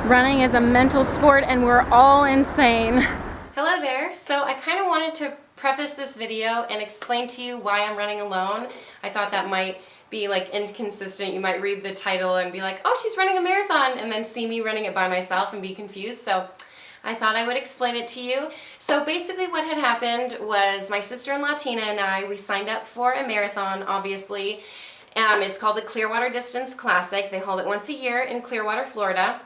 Running is a mental sport and we're all insane. Hello there. So I kind of wanted to preface this video and explain to you why I'm running alone. I thought that might be like inconsistent. You might read the title and be like, oh, she's running a marathon, and then see me running it by myself and be confused. So I thought I would explain it to you. So basically what had happened was my sister-in-law Tina and I, we signed up for a marathon, obviously. It's called the Clearwater Distance Classic. They hold it once a year in Clearwater, Florida.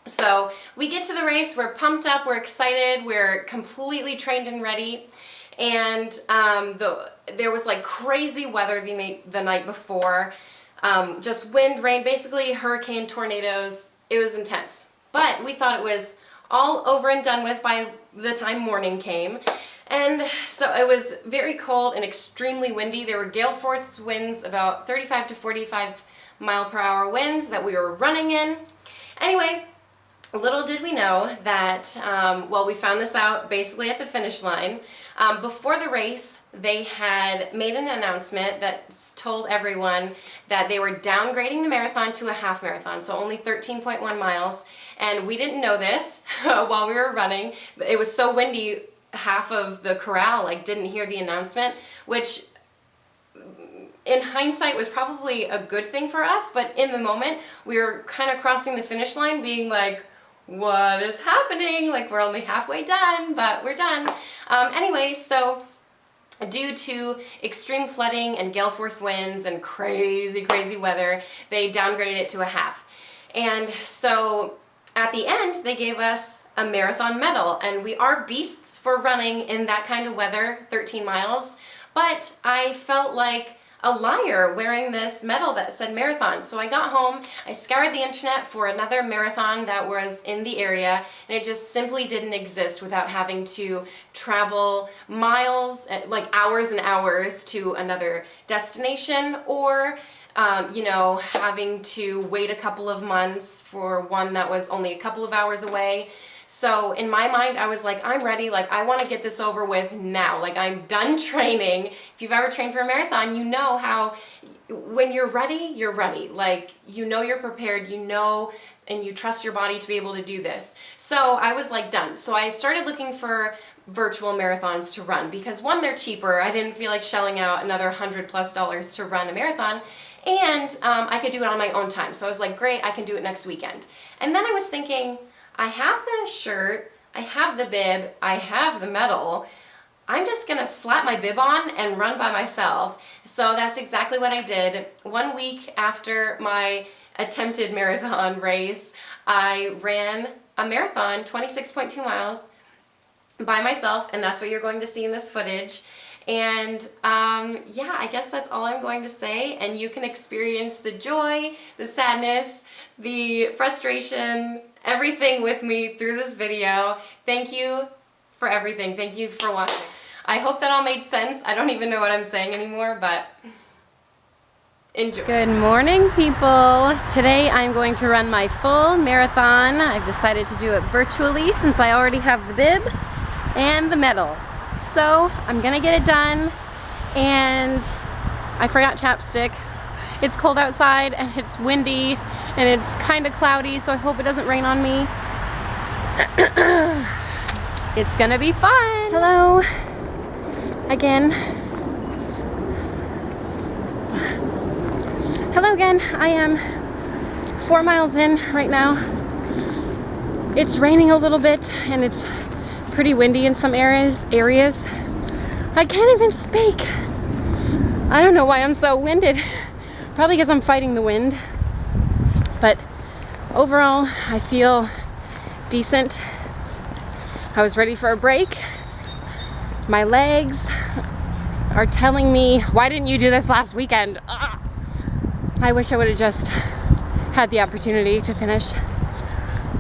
So we get to the race, we're pumped up, we're excited, we're completely trained and ready. And there was like crazy weather the night before, just wind, rain, basically hurricane, tornadoes. It was intense. But we thought it was all over and done with by the time morning came. And so it was very cold and extremely windy. There were gale force winds, about 35 to 45 mile per hour winds that we were running in. Anyway, little did we know that, well, we found this out basically at the finish line. Before the race, they had made an announcement that told everyone that they were downgrading the marathon to a half marathon, so only 13.1 miles. And we didn't know this while we were running. It was so windy, half of the corral like didn't hear the announcement, which in hindsight was probably a good thing for us, but in the moment we were kind of crossing the finish line being like, what is happening? Like, we're only halfway done, but we're done. Anyway, so due to extreme flooding and gale force winds and crazy weather, they downgraded it to a half. And so at the end, they gave us a marathon medal, and we are beasts for running in that kind of weather, 13 miles, but I felt like a liar wearing this medal that said marathon. So I got home, I scoured the internet for another marathon that was in the area, and it just simply didn't exist without having to travel miles, like hours and hours to another destination, or you know, having to wait a couple of months for one that was only a couple of hours away. So in my mind, I was like, I'm ready. Like, I want to get this over with now. Like, I'm done training. If you've ever trained for a marathon, you know how when you're ready, you're ready. Like, you know you're prepared, you know, and you trust your body to be able to do this. So I was like, done. So I started looking for virtual marathons to run because, one, they're cheaper. I didn't feel like shelling out another $100+ to run a marathon. And I could do it on my own time. So I was like, great, I can do it next weekend. And then I was thinking, I have the shirt, I have the bib, I have the medal. I'm just gonna slap my bib on and run by myself. So that's exactly what I did. 1 week after my attempted marathon race, I ran a marathon, 26.2 miles, by myself, and that's what you're going to see in this footage. And yeah, I guess that's all I'm going to say, and you can experience the joy, the sadness, the frustration, everything with me through this video. Thank you for everything. Thank you for watching. I hope that all made sense. I don't even know what I'm saying anymore, but enjoy. Good morning, people. Today I'm going to run my full marathon. I've decided to do it virtually since I already have the bib and the medal. So I'm gonna get it done, and I forgot chapstick. It's cold outside and it's windy and it's kind of cloudy, so I hope it doesn't rain on me. It's gonna be fun. Hello again. Hello again. I am 4 miles in right now. It's raining a little bit and it's pretty windy in some areas. I can't even speak. I don't know why I'm so winded. Probably because I'm fighting the wind. But overall, I feel decent. I was ready for a break. My legs are telling me, why didn't you do this last weekend? Ugh. I wish I would have just had the opportunity to finish.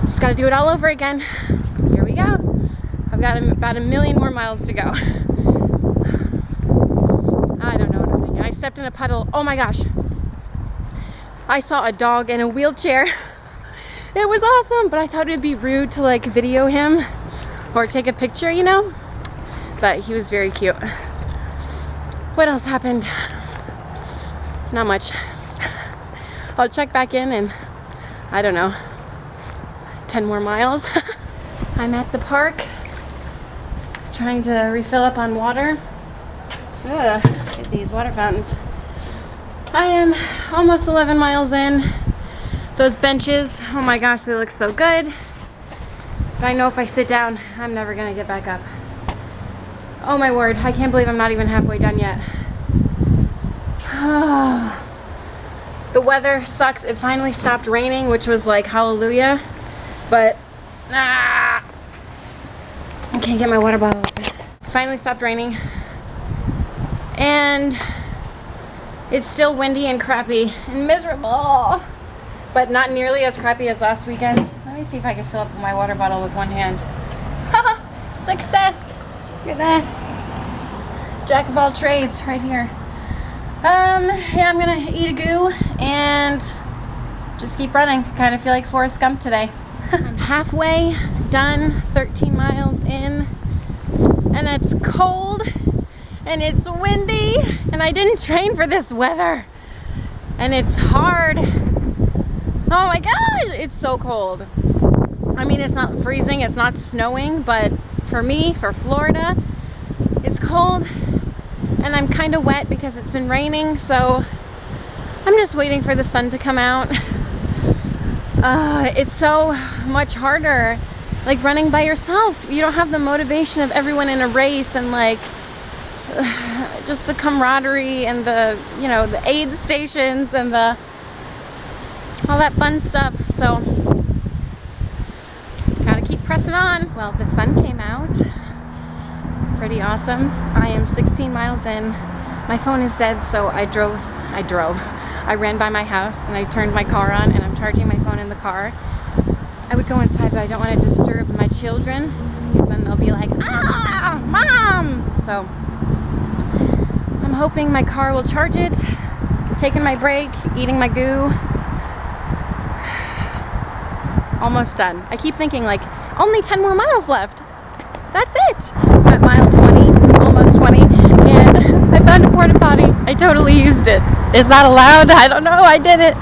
Just gotta do it all over again. Here we go. I've got about 1 million more miles to go. I don't know what I'm thinking. I stepped in a puddle. Oh my gosh. I saw a dog in a wheelchair. It was awesome, but I thought it'd be rude to like video him or take a picture, you know? But he was very cute. What else happened? Not much. I'll check back in and I don't know, 10 more miles. I'm at the park trying to refill up on water. Ugh, look at these water fountains. I am almost 11 miles in. Those benches, oh my gosh, they look so good. But I know if I sit down, I'm never gonna get back up. Oh my word, I can't believe I'm not even halfway done yet. The weather sucks. It finally stopped raining, which was like hallelujah. But I can't get my water bottle open. It finally stopped raining. And it's still windy and crappy and miserable. But not nearly as crappy as last weekend. Let me see if I can fill up my water bottle with one hand. Haha! Success! Look at that. Jack of all trades right here. Yeah, I'm gonna eat a goo and just keep running. Kind of feel like Forrest Gump today. I'm halfway done, 13 miles in, and it's cold and it's windy and I didn't train for this weather and it's hard. Oh my gosh, it's so cold. I mean, it's not freezing, it's not snowing, but for me, for Florida, it's cold. And I'm kind of wet because it's been raining, so I'm just waiting for the sun to come out. It's so much harder, like running by yourself. You don't have the motivation of everyone in a race and like just the camaraderie and the, you know, the aid stations and the all that fun stuff. So gotta keep pressing on. Well, the sun came out. Pretty awesome. I am 16 miles in. My phone is dead, so I ran by my house and I turned my car on and I'm charging my phone in the car. I would go inside, but I don't want to disturb my children because then they'll be like, ah, mom! So I'm hoping my car will charge it. Taking my break, eating my goo. Almost done. I keep thinking like, only 10 more miles left. That's it. I'm at mile 20, almost 20, and I found a porta potty. I totally used it. Is that allowed? I don't know. I did it.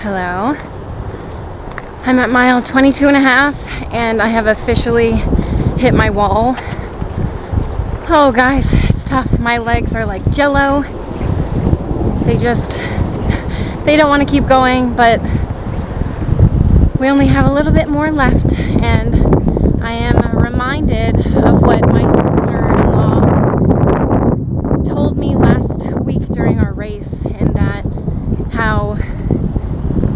Hello. I'm at mile 22 and a half, and I have officially hit my wall. Oh, guys, it's tough. My legs are like jello. They don't want to keep going, but we only have a little bit more left, and I am reminded of what my sister-in-law told me last week during our race, and that how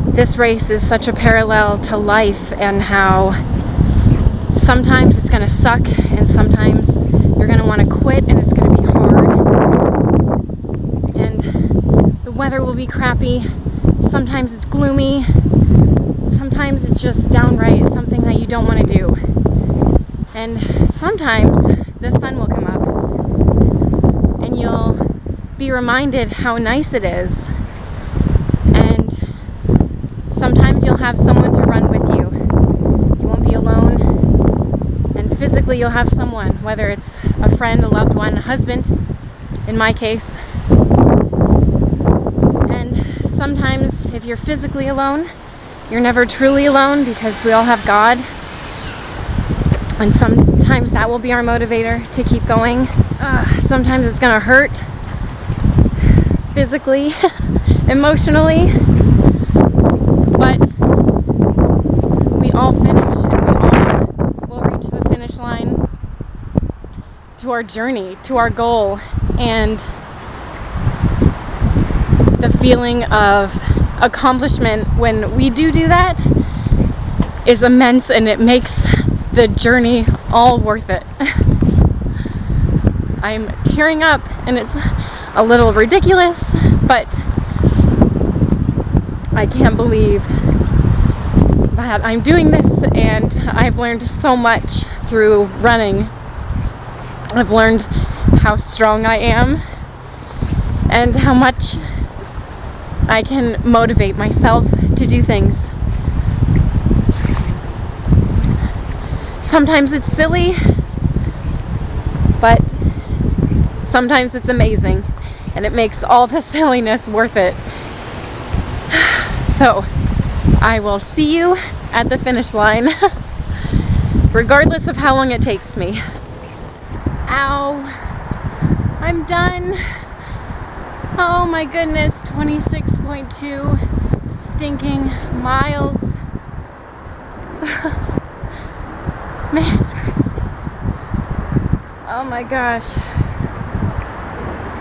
this race is such a parallel to life, and how sometimes it's going to suck and sometimes you're going to want to quit and it's going to be hard and the weather will be crappy. Sometimes it's gloomy. Sometimes it's just downright something that you don't want to do. And sometimes the sun will come up and you'll be reminded how nice it is. And sometimes you'll have someone to run with you. You won't be alone. And physically you'll have someone, whether it's a friend, a loved one, a husband, in my case. And sometimes if you're physically alone, you're never truly alone because we all have God. And sometimes that will be our motivator to keep going. Sometimes it's gonna hurt physically, emotionally, but we all finish and we all will reach the finish line to our journey, to our goal. And the feeling of accomplishment when we do that is immense, and it makes the journey all worth it. I'm tearing up and it's a little ridiculous, but I can't believe that I'm doing this, and I've learned so much through running. I've learned how strong I am and how much I can motivate myself to do things. Sometimes it's silly, but sometimes it's amazing, and it makes all the silliness worth it. So I will see you at the finish line, regardless of how long it takes me. Ow. I'm done. Oh my goodness, 26.2 stinking miles. Man, it's crazy. Oh my gosh.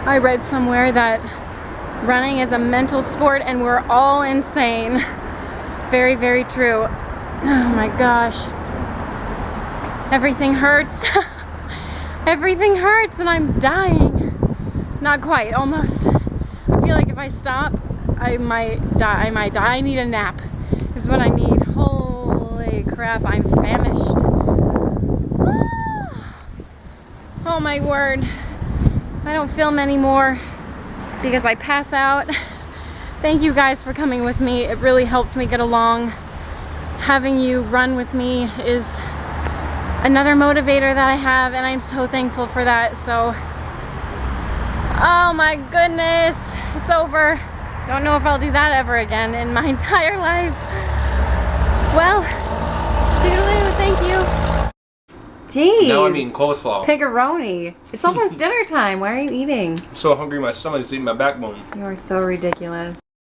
I read somewhere that running is a mental sport and we're all insane. Very, very true. Oh my gosh. Everything hurts. Everything hurts and I'm dying. Not quite, almost. I feel like if I stop, I might die. I need a nap is what I need. Holy crap, I'm famished. Oh my word. If I don't film anymore because I pass out. Thank you guys for coming with me. It really helped me get along. Having you run with me is another motivator that I have, and I'm so thankful for that. So, oh my goodness, it's over. Don't know if I'll do that ever again in my entire life. Well, toodaloo, thank you. Jeez. Now I'm eating coleslaw. Piggeroni. It's almost dinner time. Why are you eating? I'm so hungry, my stomach's eating my backbone. You are so ridiculous.